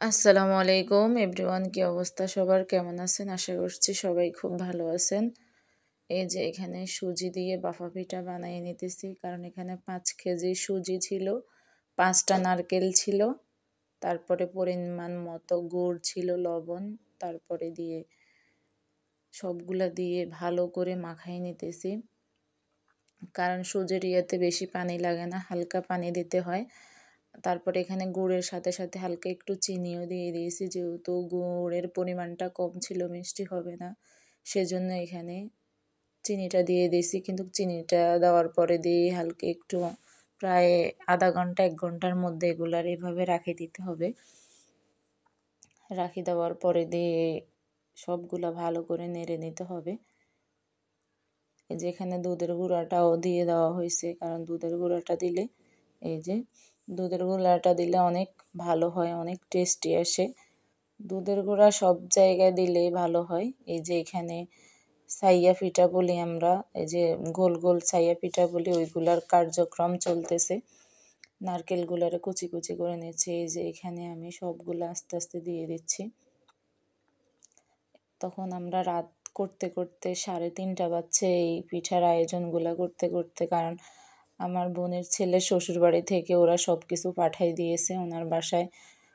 আসসালামু আলাইকুম এভরিওয়ান, কি অবস্থা সবার? কেমন আছেন? আশা করছি সবাই খুব ভালো আছেন। এই যে এখানে সুজি দিয়ে বাফা পিঠা বানিয়ে নিতেছি, কারণ এখানে 5 কেজি সুজি ছিল, 5টা নারকেল ছিল, তারপরে পরিমাণ মতো গুড় ছিল, লবণ, তারপরে দিয়ে সবগুলা দিয়ে ভালো করে মাখাই নিতেছি। কারণ সুজির ইয়েতে বেশি পানি লাগে না, হালকা পানি দিতে হয়। তারপরে এখানে গুড়ের সাথে সাথে হালকা একটু চিনিও দিয়ে দিয়েছি, যেহেতু গুড়ের পরিমাণটা কম ছিল, মিষ্টি হবে না, সেজন্য এখানে চিনিটা দিয়ে দিয়েছি। কিন্তু চিনিটা দেওয়ার পরে দিয়ে হালকা একটু প্রায় আধা ঘন্টা 1 ঘন্টার মধ্যে এগুলার এভাবে রাখে দিতে হবে। রাখি দেওয়ার পরে দিয়ে সবগুলা ভালো করে নেড়ে নিতে হবে। এই যে এখানে দুধের গুঁড়াটাও দিয়ে দেওয়া হয়েছে, কারণ দুধের গুঁড়াটা দিলে এই যে দুধের গুঁড়াটা দিলে অনেক ভালো হয়, অনেক টেস্টি আসে। দুধের গুঁড়া সব জায়গায় দিলেই ভালো হয়। এই যে এখানে ছাইয়া পিঠা বলি আমরা, এই যে গোল গোল ছাইয়া পিঠা বলি, ওইগুলার কার্যক্রম চলতেছে। নারকেলগুলারে কুচি কুচি করে নিচ্ছি। এই যে এখানে আমি সবগুলো আস্তে আস্তে দিয়ে দিচ্ছি। তখন আমরা রাত করতে করতে 3:30 বাজছে এই পিঠার আয়োজনগুলো করতে করতে, কারণ আমার বোনের ছেলে শ্বশুরবাড়ি থেকে ওরা সব কিছু পাঠাই দিয়েছে, ওনার বাসায়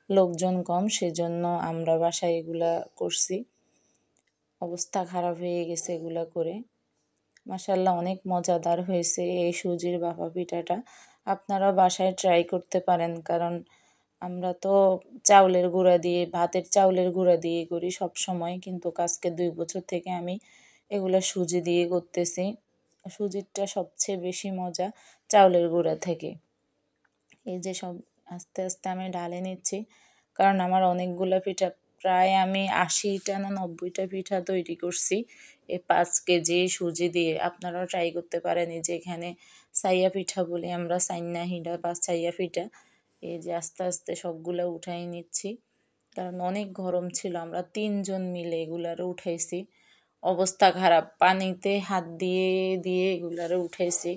লোকজন কম, সেজন্য আমরা বাসায় এগুলা করছি। অবস্থা খারাপ হয়ে গেছে এগুলা করে। মাশাল্লাহ অনেক মজাদার হয়েছে এই সুজির ভাপা পিঠাটা। আপনারা বাসায় ট্রাই করতে পারেন, কারণ আমরা তো চাউলের গুঁড়া দিয়ে, ভাতের চাউলের গুঁড়া দিয়ে করি সব সময়, কিন্তু আজকে 2 বছর থেকে আমি এগুলা সুজি দিয়ে করতেছি। সুজিরটা সবচেয়ে বেশি মজা চাউলের গুঁড়া থেকে। এই যে সব আস্তে আস্তে আমি ঢালে নিচ্ছি, কারণ আমার অনেকগুলা পিঠা, প্রায় আমি 80টা না 90টা পিঠা তৈরি করছি এই 5 কেজি সুজি দিয়ে। আপনারাও ট্রাই করতে পারেন। এই যে এখানে সাইয়া পিঠা বলি আমরা, সাইন্না হিডা বা সাইয়া পিঠা। এই যে আস্তে আস্তে সবগুলা উঠাই নিচ্ছি, কারণ অনেক গরম ছিল, আমরা 3 জন মিলে এগুলারে উঠাইছি। অবস্থা খারাপ, পানিতে হাত দিয়ে দিয়ে এগুলারে উঠাইছি,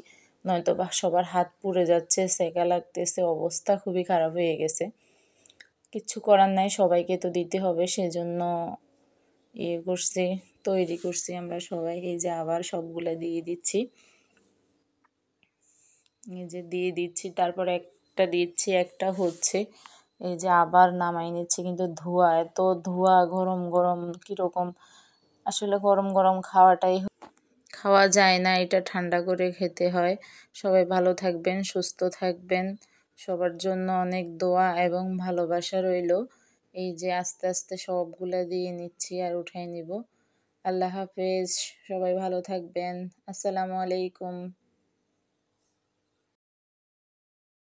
নয়তো বা সবার হাত পুড়ে যাচ্ছে, সেকা লাগতেছে, অবস্থা খুবই খারাপ হয়ে গেছে। কিচ্ছু করার নাই, সবাইকে তো দিতে হবে, সেজন্য করছি, তৈরি করছি আমরা সবাই। এই যে আবার সবগুলা দিয়ে দিচ্ছি, এই যে দিয়ে দিচ্ছি, তারপর একটা দিচ্ছি, একটা হচ্ছে। এই যে আবার নামাই নিচ্ছি, কিন্তু ধোঁয়া, এত ধোঁয়া, গরম গরম কিরকম, আসলে গরম গরম খাওয়া যায় না, এটা ঠান্ডা করে খেতে হয়। সবাই ভালো থাকবেন, সুস্থ থাকবেন, সবার জন্য অনেক দোয়া এবং ভালোবাসা রইল। এই যে আস্তে আস্তে সবগুলা দিয়ে নিচ্ছি আর উঠাই নিব। আল্লাহ হাফেজ, সবাই ভালো থাকবেন। আসসালামু আলাইকুম।